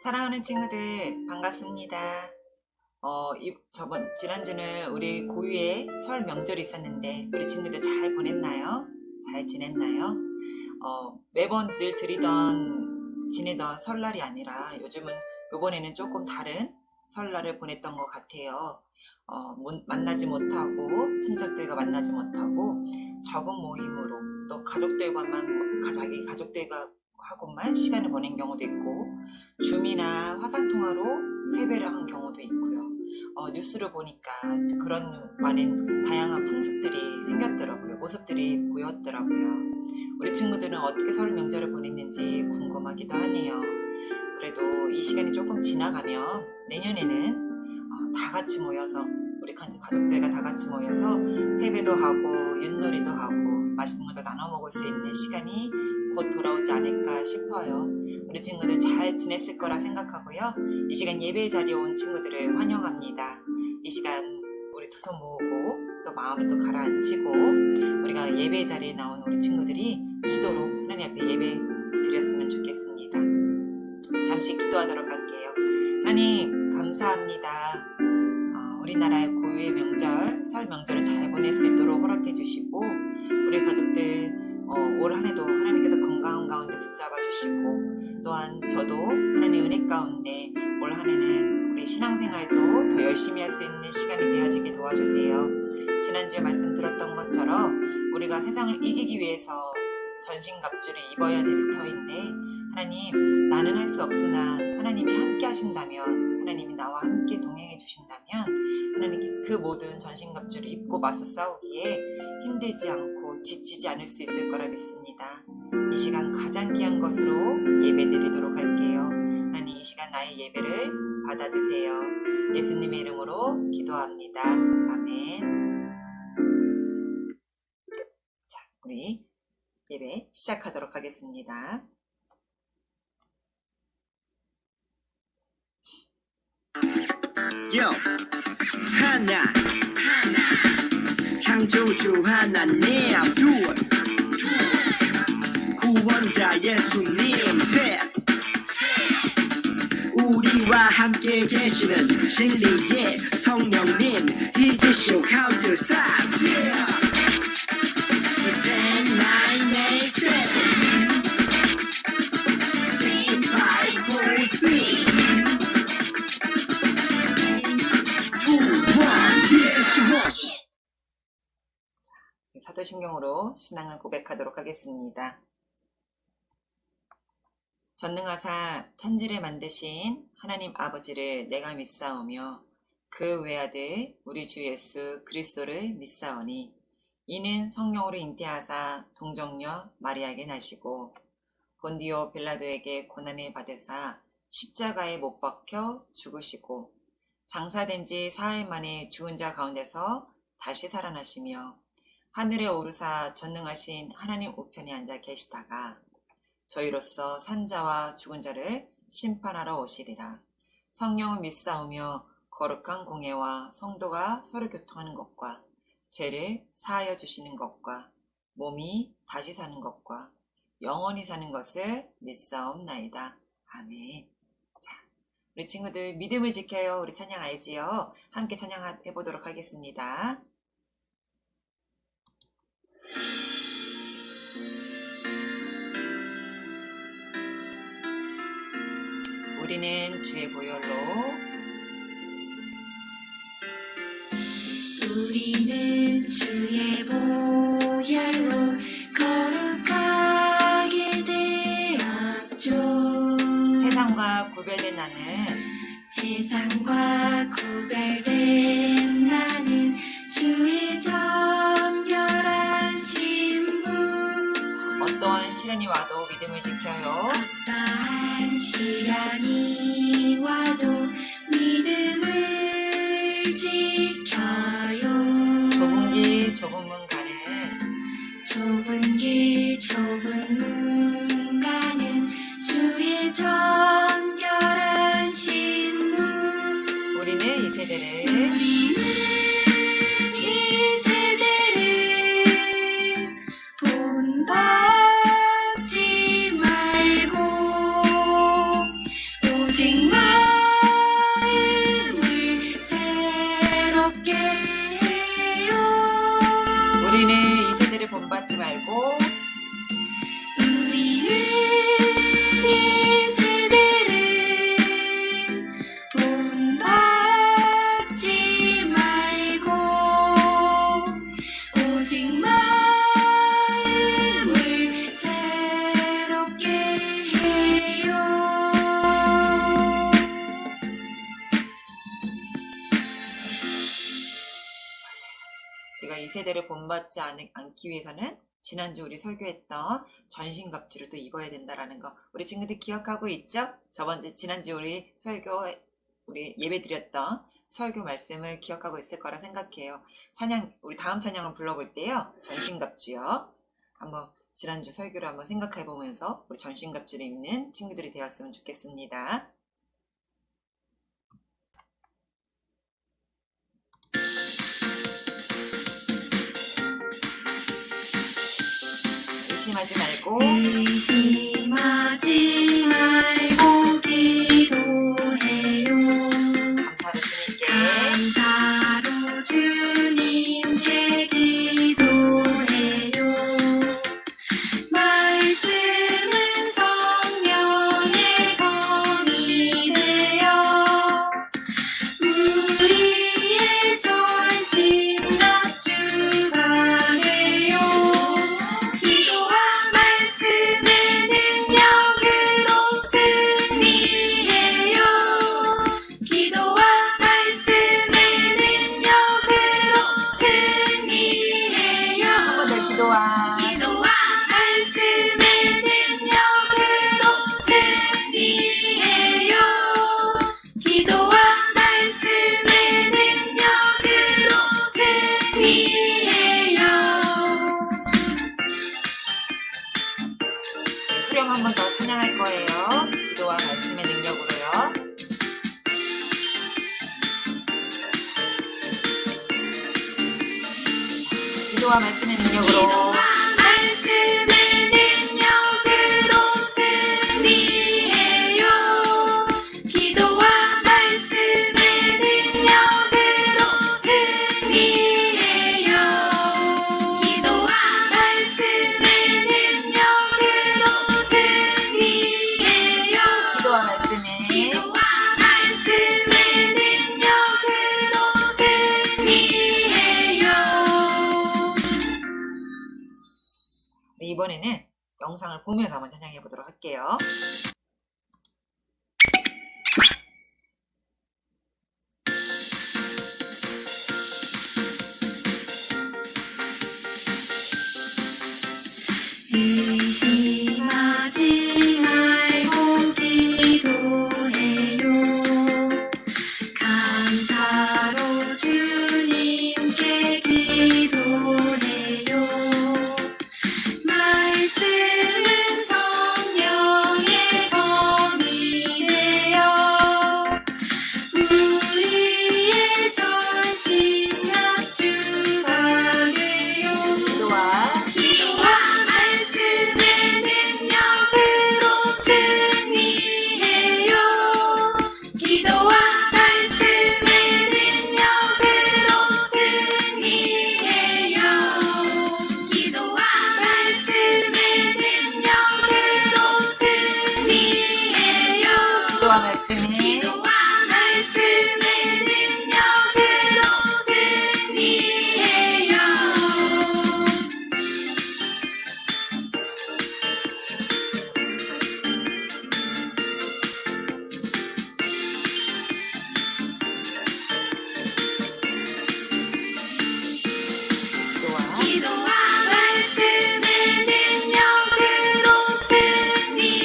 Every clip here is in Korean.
사랑하는 친구들 반갑습니다. 지난주는 우리 고유의 설 명절이 있었는데 우리 친구들 잘 보냈나요? 잘 지냈나요? 매번 늘 지내던 설날이 아니라 요번에는 조금 다른 설날을 보냈던 것 같아요. 만나지 못하고 친척들과 만나지 못하고 적은 모임으로 또 자기 가족들과 하고만 시간을 보낸 경우도 있고 줌이나 화상통화로 세배를 한 경우도 있고요. 뉴스를 보니까 그런 많은 다양한 풍습들이 생겼더라고요. 모습들이 보였더라고요. 우리 친구들은 어떻게 설 명절을 보냈는지 궁금하기도 하네요. 그래도 이 시간이 조금 지나가면 내년에는 다 같이 모여서 우리 가족들과 다 같이 모여서 세배도 하고 윷놀이도 하고 맛있는 것도 나눠 먹을 수 있는 시간이 곧 돌아오지 않을까 싶어요. 우리 친구들 잘 지냈을 거라 생각하고요. 이 시간 예배 자리에 온 친구들을 환영합니다. 이 시간 우리 두 손 모으고 또 마음을 또 가라앉히고 우리가 예배 자리에 나온 우리 친구들이 기도로 하나님 앞에 예배 드렸으면 좋겠습니다. 잠시 기도하도록 할게요. 하나님 감사합니다. 우리나라의 고유의 명절, 설 명절을 잘 보낼 수 있도록 허락해 주시고 우리 가족들 올 한 해도 하나님께서 건강 가운데 붙잡아 주시고 또한 저도 하나님의 은혜 가운데 올 한 해는 우리 신앙생활도 더 열심히 할 수 있는 시간이 되어지게 도와주세요. 지난주에 말씀 들었던 것처럼 우리가 세상을 이기기 위해서 전신갑주를 입어야 될 터인데 하나님 나는 할 수 없으나 하나님이 함께 하신다면 하나님이 나와 함께 동행해 주신다면 하나님 그 모든 전신갑주를 입고 맞서 싸우기에 힘들지 않고 지치지 않을 수 있을 거라 믿습니다. 이 시간 가장 귀한 것으로 예배드리도록 할게요. 하나님 이 시간 나의 예배를 받아주세요. 예수님의 이름으로 기도합니다. 아멘. 자, 우리 예배 시작하도록 하겠습니다. 하나 창조주 하나님 둘 구원자 예수님 셋 우리와 함께 계시는 진리의 성령님 He just show how to stop yeah. 10, 9, 8, 7 6, 5, 4, 3 사도신경으로 신앙을 고백하도록 하겠습니다. 전능하사 천지를 만드신 하나님 아버지를 내가 믿사오며 그 외아들 우리 주 예수 그리스도를 믿사오니 이는 성령으로 잉태하사 동정녀 마리아에게 나시고 본디오 빌라도에게 고난을 받으사 십자가에 못 박혀 죽으시고 장사된 지 4일 만에 죽은 자 가운데서 다시 살아나시며 하늘에 오르사 전능하신 하나님 우편에 앉아 계시다가 저희로서 산자와 죽은 자를 심판하러 오시리라. 성령을 믿사오며 거룩한 공예와 성도가 서로 교통하는 것과 죄를 사하여 주시는 것과 몸이 다시 사는 것과 영원히 사는 것을 믿사옵나이다. 아멘. 자, 우리 친구들 믿음을 지켜요. 우리 찬양 알지요? 함께 찬양해 보도록 하겠습니다. 우리는 주의 보혈로 우리는 주의 보혈로 거룩하게 되었죠. 세상과 구별된 나는 세상과 구별된 나는 주의 정결한 신부. 어떠한 시련이 와도 믿음을 지켜요. 어떠한 시련이 와도 믿음을 지켜요. 좁은 길 좁은 문 가는 좁은 길 좁은 문 가는 주의 정결한 신부. 우리는 이 세대를 본받지 말고 오직 말고 우리는 이 세대를 본받지 말고 오직 마음을 새롭게 해요. 우리가 이 세대를 본받지 않기 위해서는 지난주 우리 설교했던 전신갑주를 또 입어야 된다라는 거 우리 친구들 기억하고 있죠? 지난주 우리 예배 드렸던 설교 말씀을 기억하고 있을 거라 생각해요. 우리 다음 찬양을 불러볼 때요. 전신갑주요. 한번 지난주 설교를 한번 생각해 보면서 우리 전신갑주를 입는 친구들이 되었으면 좋겠습니다. 의심하지 말고 의심하지 말고 기도해요. 감사로 주님께 감사로 주님께 기도해요. 말씀은 성령의 검이 되어 우리의 전신갑주가 되요. 기도와 말씀의 능력으로 승리해요. 기도와 말씀의 능력으로 승리해요. 한번 더 기도와 말씀의 능력으로 승리해요. 기도와 말씀의 능력으로 승리해요. 후렴 한 번 더 찬양할 거예요. 기도와 말씀의 능력으로요. 기도와 말씀의 능력으로 기도와 말씀의 능력으로 승리해요. 기도와 말씀의 능력으로 승리해요. 기도와 말씀의 능력으로 승리해요. 기도와 말씀의 기도와 말씀의 능력으로 승리해요. 이번에는 영상을 보면서 한번 찬양해 보도록 할게요. 의심하지 말고 기도해요. 감사로 주님께 기도해요. 말씀은 성령의 검이 되어 우리의 전신갑주가 되요. 기도와 말씀의 능력으로 승리해요. 기도와 말씀의 능력으로 승리해요. 기도와 말씀의 능력으로 승리해요. 기도와 말씀의 기도와 말씀의 능력으로 승리해요. 기도와 말씀의 능력으로 승리해요.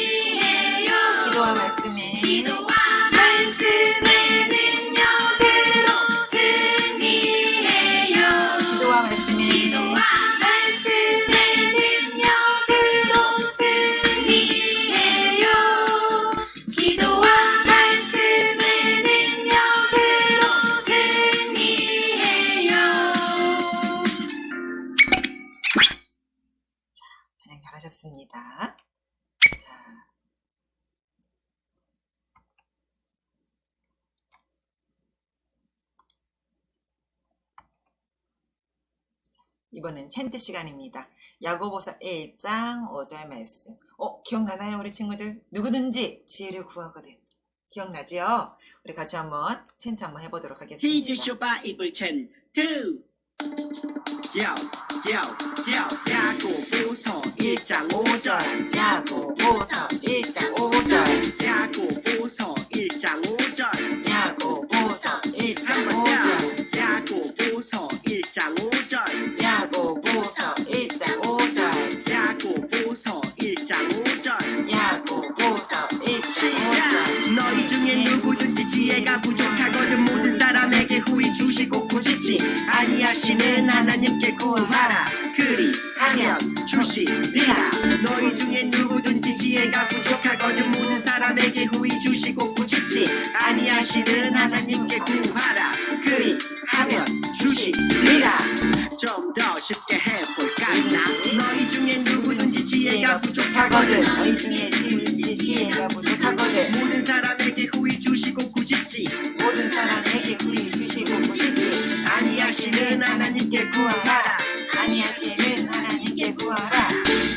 기도와 말씀의 기도와 말씀의 능력으로 승리해요. 기도와 말씀의 기도와 말씀의 능력으로 승리해요. 기도와 말씀의 능력으로 승리해요. 찬양 잘하셨습니다. 자, 이번엔 챈트 시간입니다. 야고보서 1장 5절 말씀. 기억나나요, 우리 친구들? 누구든지 지혜를 구하거든. 기억나지요? 우리 같이 한번 챈트 한번 해보도록 하겠습니다. 히지쇼 바이블 챈트 요 야고보서 1장 5절 야고보서 1장 5절. 야고보서 1장 5절 야고보서 1장 한번 5절. 야고보서 1장 5절 야고보서 1장 5절. 야고보서 1장 5절 야고보서 1장 시작! 5절. 너희 중에 누구든지 지혜가 부족하거든 모든 사람에게 후히 주시고 꾸짖지 아니하시는 하나님께 구하라 그리하면 주시리라. 너희 중에 누구든지 지혜가 부족하거든 모든 사람에게 후히 주시고 꾸짖지 아니하시는 하나님께 구하라 그리하면 주시리라. 좀 더 쉽게 해볼까 나 너희 중에 누구든지 지혜가 부족하거든 너희 중에 지혜가 부족하거든. 모든 사람에게 후히 주시고 꾸짖지 모든 사람에게 후히 주시고 꾸짖지 아니하시는 하나님께 구하라 아니하시는 하나님께 구하라.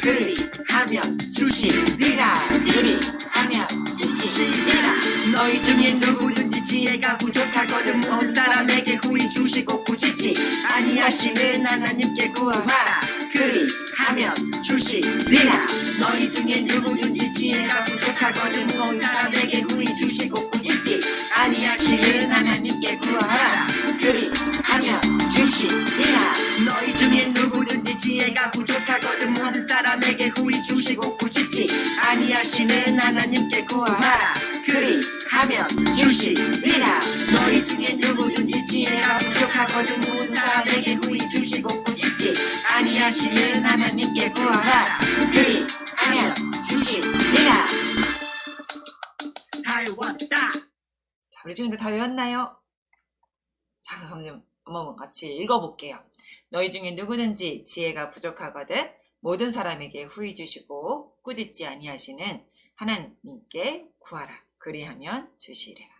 그리하면 주시리라. 그리하면 주시리라. 너희 중에 누구든지 지혜가 부족하거든 모든 사람에게 후히 주시고 꾸짖지 아니하시는 하나님께 구하라 그리하면 주시리라. 너희 중에 누구든지 지혜가 부족하거든 모든 사람에게 후히 주시고 꾸짖지 아니하시는 하나님께 구하라 그리하면 주시리라. 너희 중에 누구든지 지혜가 부족하거든 모든 사람에게 후히 주시고 꾸짖지 아니하시는 하나님께 구하라 그리하면 주시리라. 너희 중에 누구든지 지혜가 부족하거든 모든 사람에게 후히 주시고 꾸짖지 아니하시는 하나님께 구하라. 그리하면 주시리라. 다 외웠다. 자, 우리 친구들 다 외웠나요? 자, 그럼 한번 같이 읽어볼게요. 너희 중에 누구든지 지혜가 부족하거든 모든 사람에게 후히 주시고 꾸짖지 아니하시는 하나님께 구하라. 그리하면 주시리라.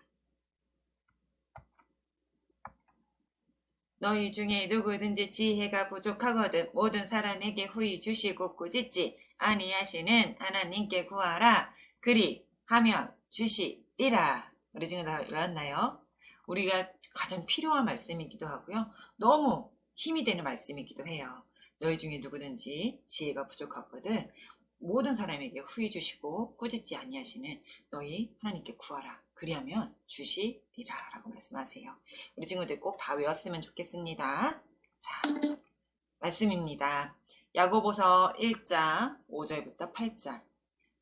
너희 중에 누구든지 지혜가 부족하거든 모든 사람에게 후히 주시고 꾸짖지 아니하시는 하나님께 구하라. 그리하면 주시리라. 우리 지금 다 외웠나요? 우리가 가장 필요한 말씀이기도 하고요. 너무 힘이 되는 말씀이기도 해요. 너희 중에 누구든지 지혜가 부족하거든 모든 사람에게 후히 주시고 꾸짖지 아니하시는 너희 하나님께 구하라. 그리하면 주시리라 라고 말씀하세요. 우리 친구들 꼭 다 외웠으면 좋겠습니다. 자, 말씀입니다. 야고보서 1장 5절부터 8절,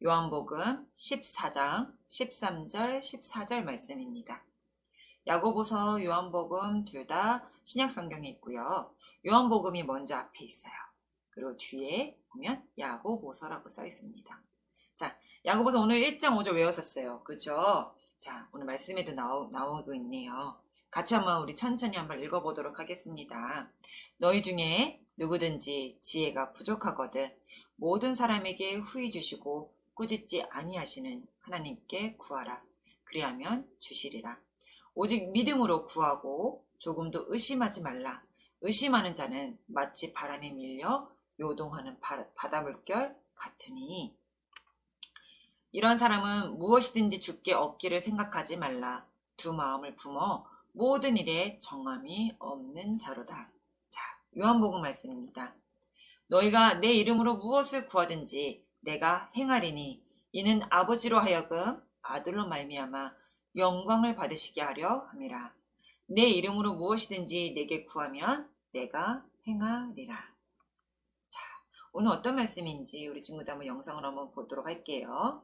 요한복음 14장 13절 14절 말씀입니다. 야고보서 요한복음 둘 다 신약성경에 있고요. 요한복음이 먼저 앞에 있어요. 그리고 뒤에 보면 야고보서라고 써 있습니다. 자, 야고보서 오늘 1장 5절 외웠었어요. 그죠? 자, 오늘 말씀에도 나오고 있네요. 같이 한번 우리 천천히 한번 읽어보도록 하겠습니다. 너희 중에 누구든지 지혜가 부족하거든 모든 사람에게 후히 주시고 꾸짖지 아니하시는 하나님께 구하라. 그리하면 주시리라. 오직 믿음으로 구하고 조금도 의심하지 말라. 의심하는 자는 마치 바람에 밀려 요동하는 바다물결 같으니 이런 사람은 무엇이든지 주께 얻기를 생각하지 말라. 두 마음을 품어 모든 일에 정함이 없는 자로다. 자, 요한복음 말씀입니다. 너희가 내 이름으로 무엇을 구하든지 내가 행하리니 이는 아버지로 하여금 아들로 말미암아 영광을 받으시게 하려 함이라. 내 이름으로 무엇이든지 내게 구하면 내가 행하리라. 자, 오늘 어떤 말씀인지 우리 친구들 한번 영상을 한번 보도록 할게요.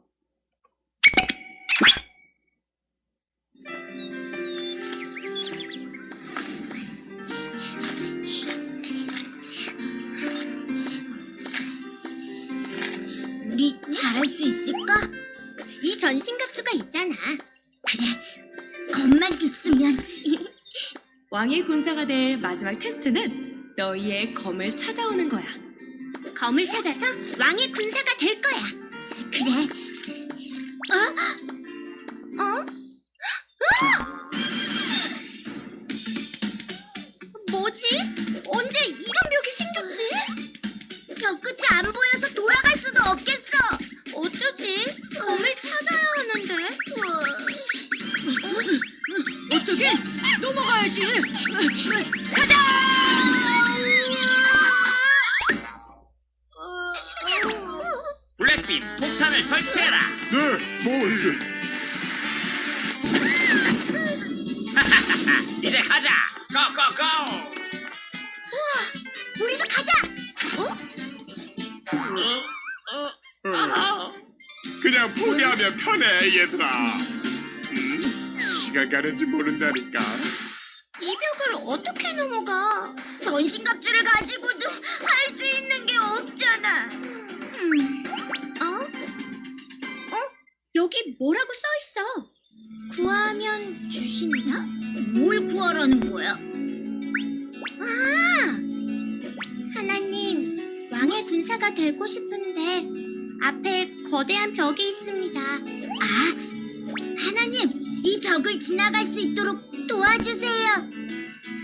우리 잘할 수 있을까? 이 전신갑주가 있잖아. 그래, 검만 있으면. 왕의 군사가 될 마지막 테스트는 너희의 검을 찾아오는 거야. 검을 찾아서 왕의 군사가 될 거야. 그래. 뭐지? 언제 이런 벽이 생겼지? 블랙빈, 폭탄을 설치해라. 네, 보스. 이제 가자. 고고고. 우리도 가자. 그냥 포기하면 편해, 얘들아. 시간 가는지 모른다니까. 이 벽을 어떻게 넘어가? 전신갑주를 가지고도 할 수 있는 게 없잖아. 여기 뭐라고 써 있어? 구하면 주신다? 뭘 구하라는 거야? 아! 하나님, 왕의 군사가 되고 싶은데 앞에 거대한 벽이 있습니다. 하나님, 이 벽을 지나갈 수 있도록 도와주세요.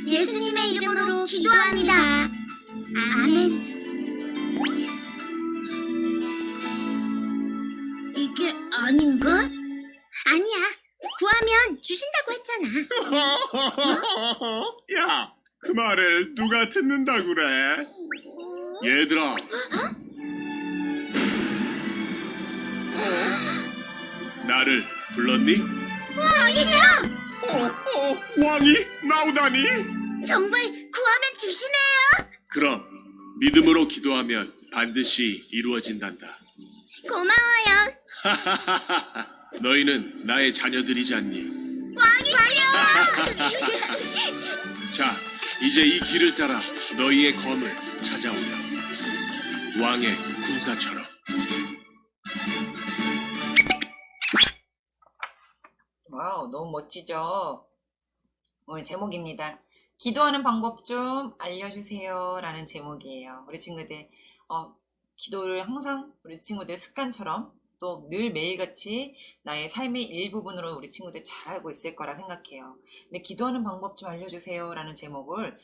예수님의 이름으로 기도합니다. 아멘. 이게 아닌가? 아니야. 구하면 주신다고 했잖아. 야, 그 말을 누가 듣는다 그래? 얘들아. 나를 불렀니? 왕이 나오다니? 정말 구하면 주시네요. 그럼 믿음으로 기도하면 반드시 이루어진단다. 고마워요. 너희는 나의 자녀들이지 않니? 자, 이제 이 길을 따라 너희의 검을 찾아오렴. 왕의 군사처럼. 와우, 너무 멋지죠? 오늘 제목입니다. 기도하는 방법 좀 알려주세요 라는 제목이에요. 우리 친구들 기도를 항상 우리 친구들 습관처럼 또 늘 매일같이 나의 삶의 일부분으로 우리 친구들 잘 알고 있을 거라 생각해요. 근데 기도하는 방법 좀 알려주세요 라는 제목을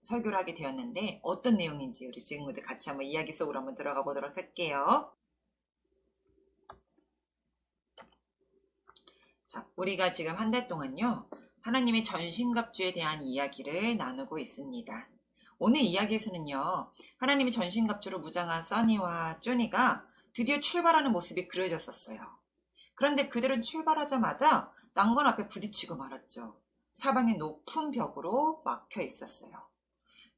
설교를 하게 되었는데 어떤 내용인지 우리 친구들 같이 한번 이야기 속으로 한번 들어가 보도록 할게요. 자, 우리가 지금 한 달 동안요, 하나님의 전신갑주에 대한 이야기를 나누고 있습니다. 오늘 이야기에서는요, 하나님의 전신갑주로 무장한 써니와 쭈니가 드디어 출발하는 모습이 그려졌었어요. 그런데 그들은 출발하자마자 난간 앞에 부딪히고 말았죠. 사방에 높은 벽으로 막혀 있었어요.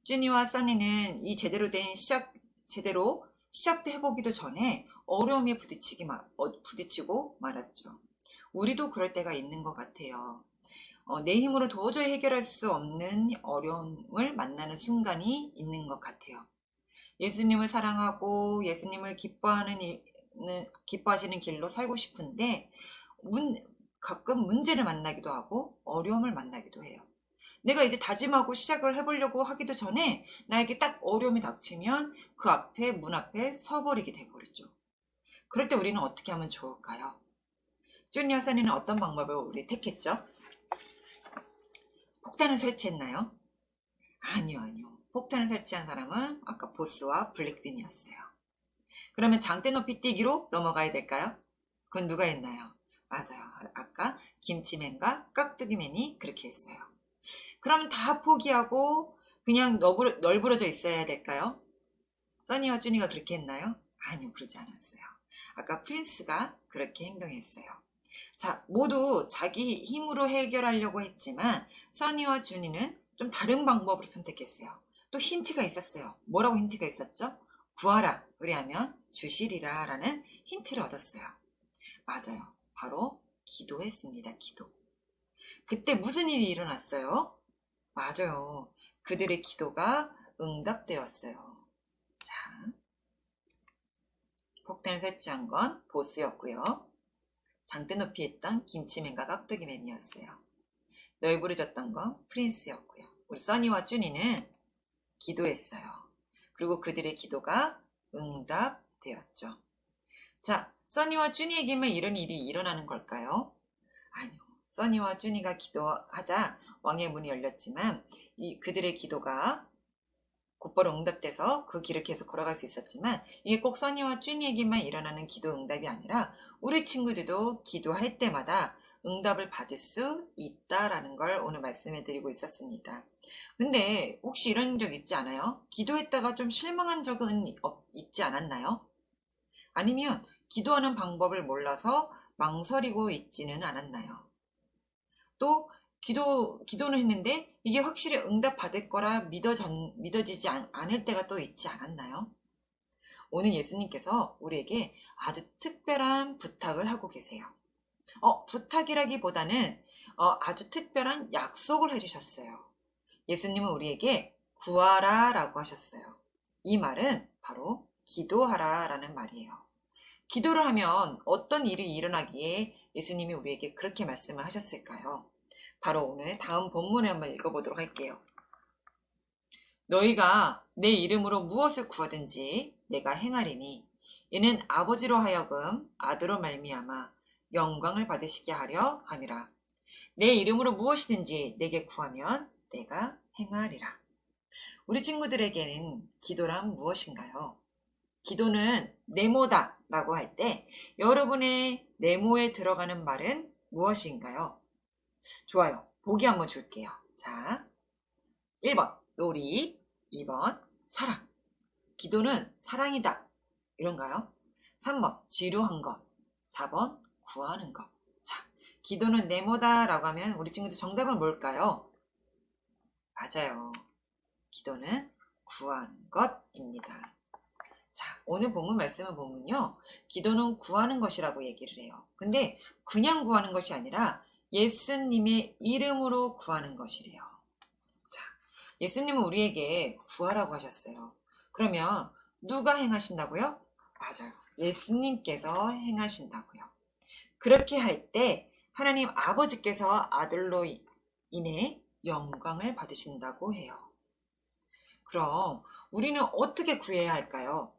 쭈니와 써니는 이 제대로 시작도 해보기도 전에 어려움에 부딪히고 말았죠. 우리도 그럴 때가 있는 것 같아요. 내 힘으로 도저히 해결할 수 없는 어려움을 만나는 순간이 있는 것 같아요. 예수님을 사랑하고 예수님을 기뻐하시는 길로 살고 싶은데 가끔 문제를 만나기도 하고 어려움을 만나기도 해요. 내가 이제 다짐하고 시작을 해보려고 하기도 전에 나에게 딱 어려움이 닥치면 그 앞에 문 앞에 서버리게 돼버리죠. 그럴 때 우리는 어떻게 하면 좋을까요? 쭈니와 써니는 어떤 방법을 우리 택했죠? 폭탄을 설치했나요? 아니요. 폭탄을 설치한 사람은 아까 보스와 블랙빈이었어요. 그러면 장대 높이 뛰기로 넘어가야 될까요? 그건 누가 했나요? 맞아요. 아까 김치맨과 깍두기맨이 그렇게 했어요. 그럼 다 포기하고 그냥 널브러져 있어야 될까요? 써니와 쭈니가 그렇게 했나요? 아니요, 그러지 않았어요. 아까 프린스가 그렇게 행동했어요. 자, 모두 자기 힘으로 해결하려고 했지만 써니와 쭈니는 좀 다른 방법을 선택했어요. 또 힌트가 있었어요. 뭐라고 힌트가 있었죠? 구하라, 그리하면 주시리라 라는 힌트를 얻었어요. 맞아요. 바로 기도했습니다. 기도. 그때 무슨 일이 일어났어요? 맞아요. 그들의 기도가 응답되었어요. 자, 폭탄을 설치한 건 보스였고요. 장대 높이 했던 김치맨과 깍두기맨이었어요. 널브러졌던 건 프린스였고요. 우리 써니와 쭈니는 기도했어요. 그리고 그들의 기도가 응답되었죠. 자, 써니와 쭈니에게만 이런 일이 일어나는 걸까요? 아니요. 써니와 쭈니가 기도하자 왕의 문이 열렸지만 그들의 기도가 곧바로 응답돼서 그 길을 계속 걸어갈 수 있었지만 이게 꼭 써니와 쭈니에게만 일어나는 기도 응답이 아니라 우리 친구들도 기도할 때마다 응답을 받을 수 있다라는 걸 오늘 말씀해 드리고 있었습니다. 근데 혹시 이런 적 있지 않아요? 기도했다가 좀 실망한 적은 있지 않았나요? 아니면 기도하는 방법을 몰라서 망설이고 있지는 않았나요? 또 기도는 했는데 이게 확실히 응답받을 거라 믿어지지 않을 때가 또 있지 않았나요? 오늘 예수님께서 우리에게 아주 특별한 부탁을 하고 계세요. 부탁이라기보다는 아주 특별한 약속을 해주셨어요. 예수님은 우리에게 구하라 라고 하셨어요. 이 말은 바로 기도하라 라는 말이에요. 기도를 하면 어떤 일이 일어나기에 예수님이 우리에게 그렇게 말씀을 하셨을까요? 바로 오늘 다음 본문을 한번 읽어보도록 할게요. 너희가 내 이름으로 무엇을 구하든지 내가 행하리니 이는 아버지로 하여금 아들로 말미암아 영광을 받으시게 하려 함이라. 내 이름으로 무엇이든지 내게 구하면 내가 행하리라. 우리 친구들에게는 기도란 무엇인가요? 기도는 네모다 라고 할 때 여러분의 네모에 들어가는 말은 무엇인가요? 좋아요. 보기 한번 줄게요. 자, 1번 놀이, 2번 사랑. 기도는 사랑이다. 이런가요? 3번 지루한 것, 4번 구하는 것. 자, 기도는 네모다 라고 하면 우리 친구들 정답은 뭘까요? 맞아요. 기도는 구하는 것입니다. 자, 오늘 본문 말씀을 보면요. 기도는 구하는 것이라고 얘기를 해요. 근데 그냥 구하는 것이 아니라 예수님의 이름으로 구하는 것이래요. 자, 예수님은 우리에게 구하라고 하셨어요. 그러면 누가 행하신다고요? 맞아요. 예수님께서 행하신다고요. 그렇게 할 때 하나님 아버지께서 아들로 인해 영광을 받으신다고 해요. 그럼 우리는 어떻게 구해야 할까요?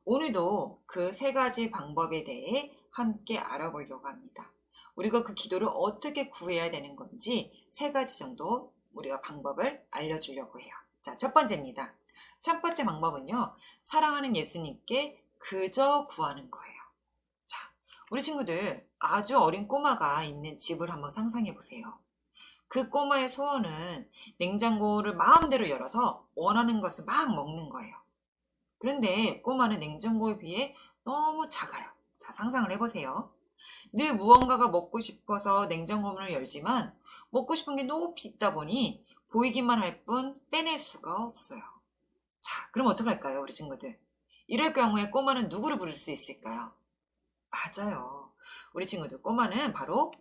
오늘도 그 세 가지 방법에 대해 함께 알아보려고 합니다. 우리가 그 기도를 어떻게 구해야 되는 건지 세 가지 정도 우리가 방법을 알려주려고 해요. 자, 첫 번째입니다. 첫 번째 방법은요. 사랑하는 예수님께 그저 구하는 거예요. 자, 우리 친구들 아주 어린 꼬마가 있는 집을 한번 상상해 보세요. 그 꼬마의 소원은 냉장고를 마음대로 열어서 원하는 것을 막 먹는 거예요. 그런데 꼬마는 냉장고에 비해 너무 작아요. 자, 상상을 해보세요. 늘 무언가가 먹고 싶어서 냉장고문을 열지만 먹고 싶은 게 높이 있다 보니 보이기만 할 뿐 빼낼 수가 없어요. 자, 그럼 어떡할까요, 우리 친구들? 이럴 경우에 꼬마는 누구를 부를 수 있을까요? 맞아요. 우리 친구들 꼬마는 바로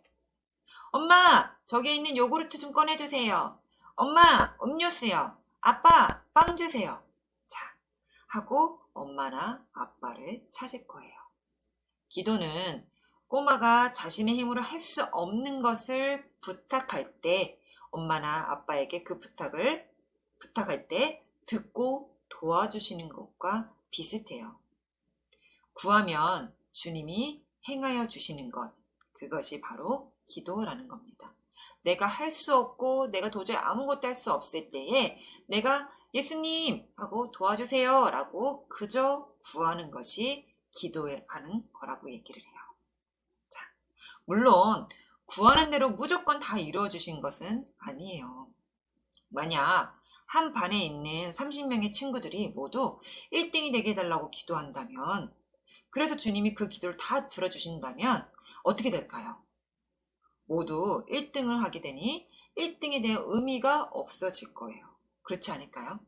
엄마, 저기 있는 요구르트 좀 꺼내주세요. 엄마, 음료수요. 아빠, 빵 주세요. 자, 하고 엄마나 아빠를 찾을 거예요. 기도는 꼬마가 자신의 힘으로 할 수 없는 것을 부탁할 때 엄마나 아빠에게 그 부탁할 때 듣고 도와주시는 것과 비슷해요. 구하면 주님이 행하여 주시는 것, 그것이 바로 기도라는 겁니다. 내가 할 수 없고 내가 도저히 아무것도 할 수 없을 때에 내가 예수님 하고 도와주세요 라고 그저 구하는 것이 기도에 가는 거라고 얘기를 해요. 자, 물론 구하는 대로 무조건 다 이루어주신 것은 아니에요. 만약 한 반에 있는 30명의 친구들이 모두 1등이 되게 해달라고 기도한다면, 그래서 주님이 그 기도를 다 들어주신다면 어떻게 될까요? 모두 1등을 하게 되니 1등에 대한 의미가 없어질 거예요. 그렇지 않을까요?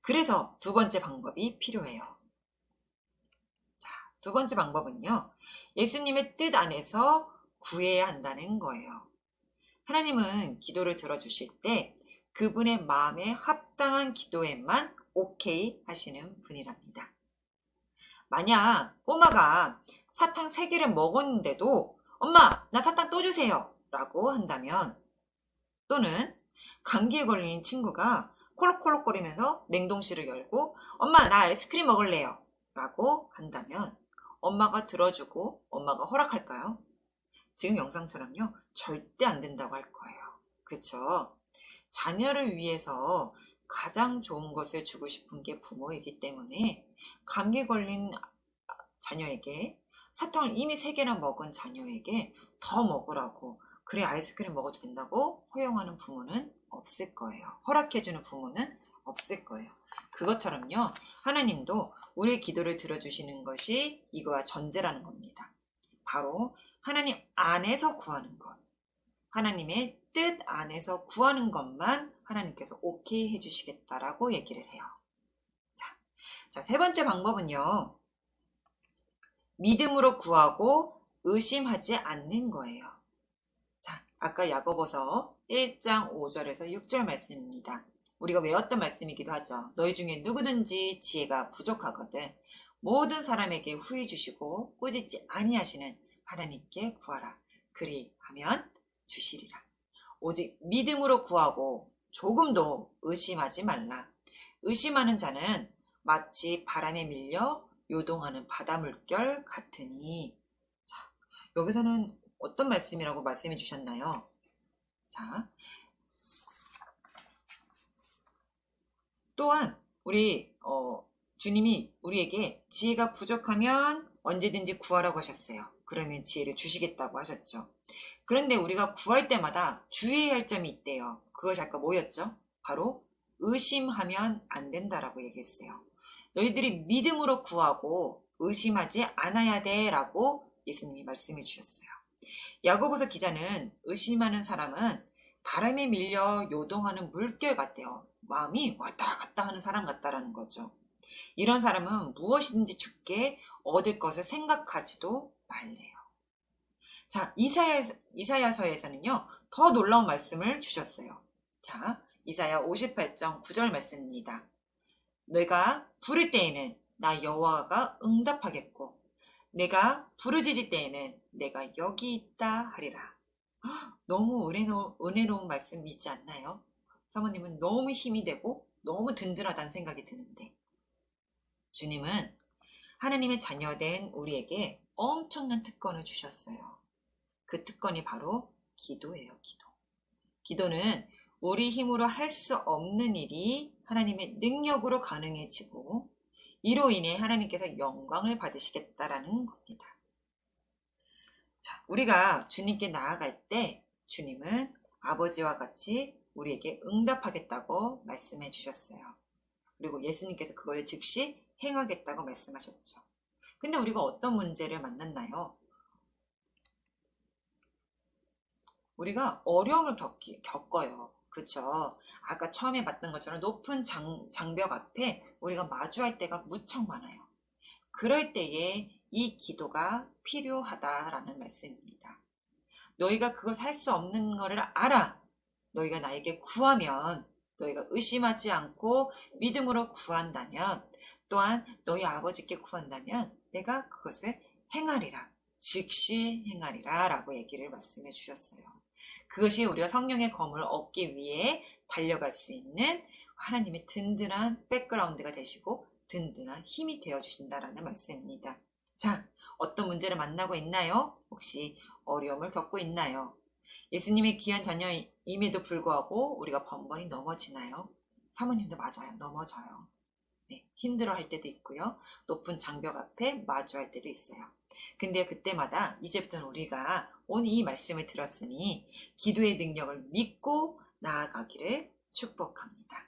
그래서 두 번째 방법이 필요해요. 자, 두 번째 방법은요. 예수님의 뜻 안에서 구해야 한다는 거예요. 하나님은 기도를 들어주실 때 그분의 마음에 합당한 기도에만 오케이 하시는 분이랍니다. 만약 꼬마가 사탕 3개를 먹었는데도 엄마, 나 사탕 또 주세요 라고 한다면, 또는 감기에 걸린 친구가 콜록콜록거리면서 냉동실을 열고 엄마, 나 아이스크림 먹을래요 라고 한다면 엄마가 들어주고 엄마가 허락할까요? 지금 영상처럼요, 절대 안 된다고 할 거예요. 그렇죠? 자녀를 위해서 가장 좋은 것을 주고 싶은 게 부모이기 때문에 감기 걸린 자녀에게 사탕을 이미 3개나 먹은 자녀에게 더 먹으라고, 그래 아이스크림 먹어도 된다고 허용하는 부모는 없을 거예요. 허락해주는 부모는 없을 거예요. 그것처럼요, 하나님도 우리의 기도를 들어주시는 것이 이거와 전제라는 겁니다. 바로 하나님 안에서 구하는 것. 하나님의 뜻 안에서 구하는 것만 하나님께서 오케이 해주시겠다라고 얘기를 해요. 자, 세 번째 방법은요. 믿음으로 구하고 의심하지 않는 거예요. 자, 아까 야고보서 1장 5절에서 6절 말씀입니다. 우리가 외웠던 말씀이기도 하죠. 너희 중에 누구든지 지혜가 부족하거든 모든 사람에게 후히 주시고 꾸짖지 아니하시는 하나님께 구하라. 그리하면 주시리라. 오직 믿음으로 구하고 조금도 의심하지 말라. 의심하는 자는 마치 바람에 밀려 요동하는 바다 물결 같으니. 자, 여기서는 어떤 말씀이라고 말씀해 주셨나요? 자, 또한 우리 주님이 우리에게 지혜가 부족하면 언제든지 구하라고 하셨어요. 그러면 지혜를 주시겠다고 하셨죠. 그런데 우리가 구할 때마다 주의해야 할 점이 있대요. 그것이 아까 뭐였죠? 바로 의심하면 안 된다라고 얘기했어요. 너희들이 믿음으로 구하고 의심하지 않아야 돼 라고 예수님이 말씀해 주셨어요. 야고보서 기자는 의심하는 사람은 바람에 밀려 요동하는 물결 같대요. 마음이 왔다 갔다 하는 사람 같다라는 거죠. 이런 사람은 무엇이든지 주께 얻을 것을 생각하지도 말래요. 자, 이사야서에서는요, 더 놀라운 말씀을 주셨어요. 자, 이사야 58장 9절 말씀입니다. 내가 부를 때에는 나 여호와가 응답하겠고 내가 부르짖을 때에는 내가 여기 있다 하리라. 너무 은혜로운 말씀이지 않나요? 사모님은 너무 힘이 되고 너무 든든하다는 생각이 드는데 주님은 하나님의 자녀된 우리에게 엄청난 특권을 주셨어요. 그 특권이 바로 기도예요. 기도는 우리 힘으로 할 수 없는 일이 하나님의 능력으로 가능해지고 이로 인해 하나님께서 영광을 받으시겠다라는 겁니다. 자, 우리가 주님께 나아갈 때 주님은 아버지와 같이 우리에게 응답하겠다고 말씀해 주셨어요. 그리고 예수님께서 그걸 즉시 행하겠다고 말씀하셨죠. 근데 우리가 어떤 문제를 만났나요? 우리가 어려움을 겪어요. 그쵸? 아까 처음에 봤던 것처럼 높은 장벽 앞에 우리가 마주할 때가 무척 많아요. 그럴 때에 이 기도가 필요하다라는 말씀입니다. 너희가 그것 할 수 없는 거를 알아. 너희가 나에게 구하면, 너희가 의심하지 않고 믿음으로 구한다면, 또한 너희 아버지께 구한다면 내가 그것을 행하리라. 즉시 행하리라 라고 얘기를 말씀해 주셨어요. 그것이 우리가 성령의 검을 얻기 위해 달려갈 수 있는 하나님의 든든한 백그라운드가 되시고 든든한 힘이 되어주신다라는 말씀입니다. 자, 어떤 문제를 만나고 있나요? 혹시 어려움을 겪고 있나요? 예수님의 귀한 자녀임에도 불구하고 우리가 번번이 넘어지나요? 사모님도 맞아요. 넘어져요. 네, 힘들어할 때도 있고요. 높은 장벽 앞에 마주할 때도 있어요. 근데 그때마다 이제부터는 우리가 오늘 이 말씀을 들었으니 기도의 능력을 믿고 나아가기를 축복합니다.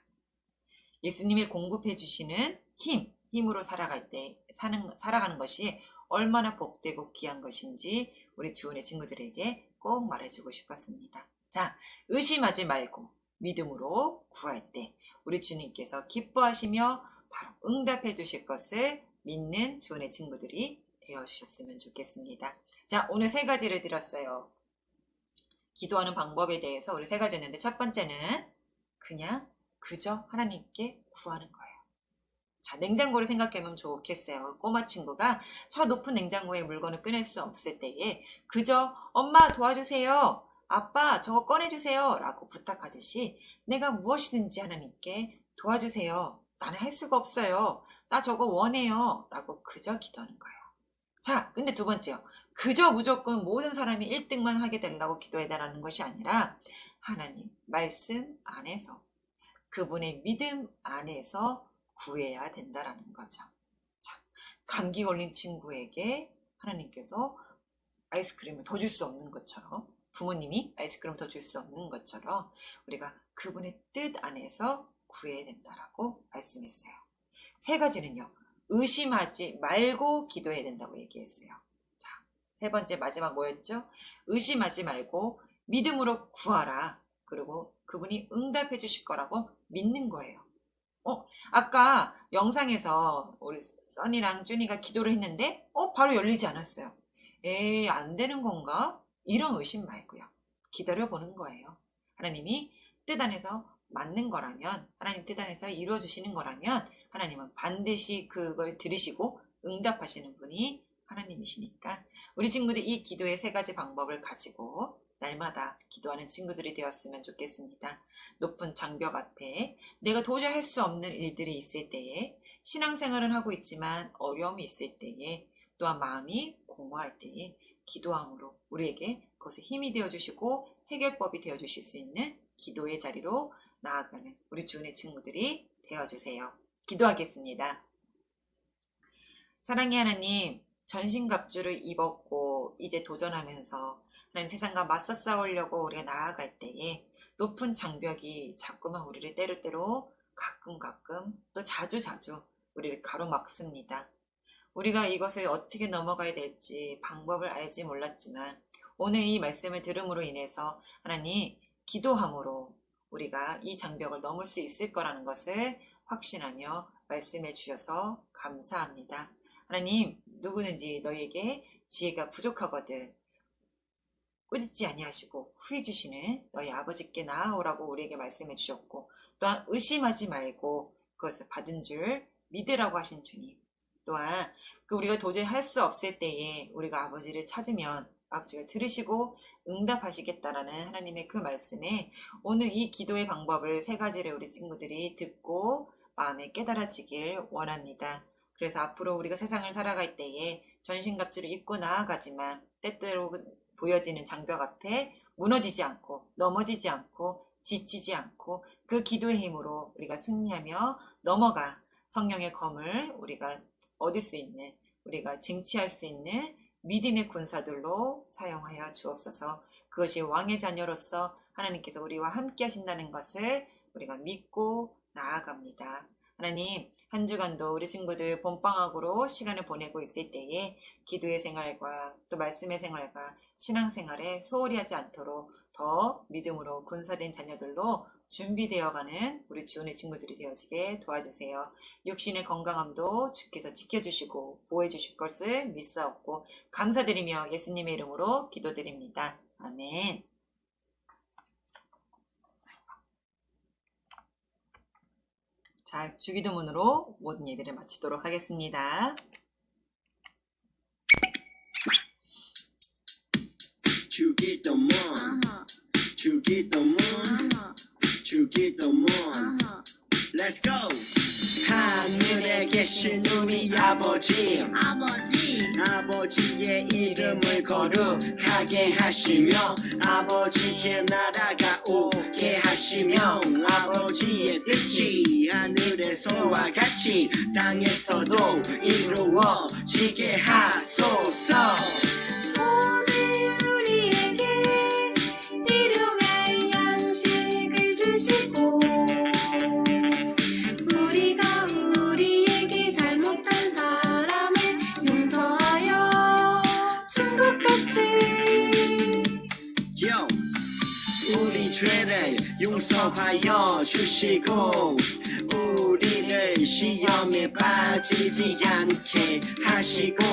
예수님이 공급해 주시는 힘으로 살아가는 것이 얼마나 복되고 귀한 것인지 우리 주은의 친구들에게 꼭 말해주고 싶었습니다. 자, 의심하지 말고 믿음으로 구할 때 우리 주님께서 기뻐하시며 바로 응답해 주실 것을 믿는 주은의 친구들이 되어주셨으면 좋겠습니다. 자, 오늘 3가지를 드렸어요. 기도하는 방법에 대해서 우리 3가지 했는데 첫 번째는 그냥 그저 하나님께 구하는 거예요. 자, 냉장고를 생각해보면 좋겠어요. 꼬마 친구가 저 높은 냉장고에 물건을 꺼낼 수 없을 때에 그저 엄마 도와주세요. 아빠 저거 꺼내주세요. 라고 부탁하듯이 내가 무엇이든지 하나님께 도와주세요. 나는 할 수가 없어요. 나 저거 원해요. 라고 그저 기도하는 거예요. 자, 근데 두 번째요. 그저 무조건 모든 사람이 1등만 하게 되려고 기도해달라는 것이 아니라 하나님 말씀 안에서 그분의 믿음 안에서 구해야 된다라는 거죠. 자, 감기 걸린 친구에게 하나님께서 아이스크림을 더 줄 수 없는 것처럼 부모님이 아이스크림을 더 줄 수 없는 것처럼 우리가 그분의 뜻 안에서 구해야 된다라고 말씀했어요. 3가지는요. 의심하지 말고 기도해야 된다고 얘기했어요. 자, 세 번째 마지막 뭐였죠? 의심하지 말고 믿음으로 구하라. 그리고 그분이 응답해 주실 거라고 믿는 거예요. 아까 영상에서 우리 써니랑 준이가 기도를 했는데 바로 열리지 않았어요. 에이, 안 되는 건가? 이런 의심 말고요. 기다려보는 거예요. 하나님이 뜻 안에서 맞는 거라면, 하나님 뜻 안에서 이루어 주시는 거라면 하나님은 반드시 그걸 들으시고 응답하시는 분이 하나님이시니까 우리 친구들 이 기도의 세 가지 방법을 가지고 날마다 기도하는 친구들이 되었으면 좋겠습니다. 높은 장벽 앞에 내가 도저히 할 수 없는 일들이 있을 때에, 신앙생활은 하고 있지만 어려움이 있을 때에, 또한 마음이 공허할 때에 기도함으로 우리에게 그것에 힘이 되어주시고 해결법이 되어주실 수 있는 기도의 자리로 나아가는 우리 주은의 친구들이 되어주세요. 기도하겠습니다. 사랑의 하나님, 전신갑주를 입었고 이제 도전하면서 하나님 세상과 맞서 싸우려고 우리가 나아갈 때에 높은 장벽이 자꾸만 우리를 때로때로 가끔 또 자주 우리를 가로막습니다. 우리가 이것을 어떻게 넘어가야 될지 방법을 알지 몰랐지만 오늘 이 말씀을 들음으로 인해서 하나님 기도함으로 우리가 이 장벽을 넘을 수 있을 거라는 것을 확신하며 말씀해 주셔서 감사합니다. 하나님, 누구든지 너희에게 지혜가 부족하거든 꾸짖지 아니하시고 후해 주시는 너희 아버지께 나아오라고 우리에게 말씀해 주셨고, 또한 의심하지 말고 그것을 받은 줄 믿으라고 하신 주님, 또한 우리가 도저히 할 수 없을 때에 우리가 아버지를 찾으면 아버지가 들으시고 응답하시겠다라는 하나님의 그 말씀에 오늘 이 기도의 방법을 세 가지를 우리 친구들이 듣고 마음에 깨달아지길 원합니다. 그래서 앞으로 우리가 세상을 살아갈 때에 전신갑주를 입고 나아가지만 때때로 보여지는 장벽 앞에 무너지지 않고 넘어지지 않고 지치지 않고 그 기도의 힘으로 우리가 승리하며 넘어가 성령의 검을 우리가 얻을 수 있는, 우리가 쟁취할 수 있는 믿음의 군사들로 사용하여 주옵소서. 그것이 왕의 자녀로서 하나님께서 우리와 함께 하신다는 것을 우리가 믿고 나아갑니다. 하나님, 한 주간도 우리 친구들 봄방학으로 시간을 보내고 있을 때에 기도의 생활과 또 말씀의 생활과 신앙생활에 소홀히 하지 않도록 더 믿음으로 군사된 자녀들로 준비되어가는 우리 주은의 친구들이 되어지게 도와주세요. 육신의 건강함도 주께서 지켜주시고 보호해주실 것을 믿사옵고 감사드리며 예수님의 이름으로 기도드립니다. 아멘. 자, 주기도문으로 모든 예배를 마치도록 하겠습니다. 주기도문 주기도문 주기도문 Let's go. 하늘에 계신 우리 아버지 아버지의 이름을 거룩하게 하시며 아버지의 나라가 오게 하시며 아버지의 뜻이 하늘에서와 같이 땅에서도 이루어지게 하소서. 오늘 우리에게 일용할 양식을 주시고 우리가 우리에게 잘못한 사람을 용서하여 준 것 같이 우리 죄를 용서하여 주시고 우리를 시험에 빠지지 않게 하시고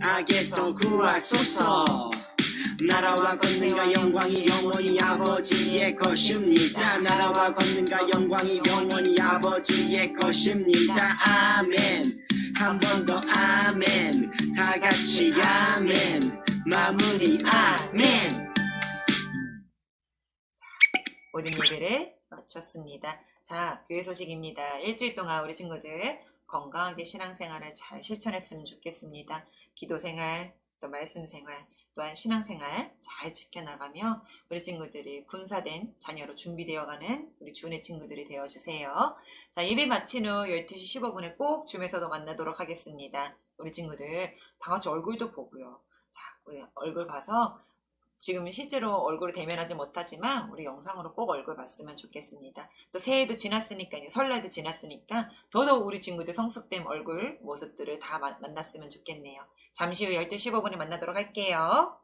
악에서 구하소서. 나라와 권능과 영광이 영원히 아버지의 것입니다. 나라와 권능과 영광이 영원히 아버지의 것입니다. 아멘. 한 번 더 아멘. 다 같이 아멘. 마무리 아멘. 모든 예배를 마쳤습니다. 자, 교회 소식입니다. 일주일 동안 우리 친구들 건강하게 신앙생활을 잘 실천했으면 좋겠습니다. 기도생활, 또 말씀생활, 또한 신앙생활 잘 지켜나가며 우리 친구들이 군사된 자녀로 준비되어가는 우리 주은의 친구들이 되어주세요. 자, 예배 마친 후 12시 15분에 꼭 줌에서도 만나도록 하겠습니다. 우리 친구들 다 같이 얼굴도 보고요. 자, 우리 얼굴 봐서 지금 실제로 얼굴을 대면하지 못하지만 우리 영상으로 꼭 얼굴 봤으면 좋겠습니다. 또 새해도 지났으니까 이제 설날도 지났으니까 더더욱 우리 친구들 성숙된 얼굴 모습들을 다 만났으면 좋겠네요. 잠시 후 12시 15분에 만나도록 할게요.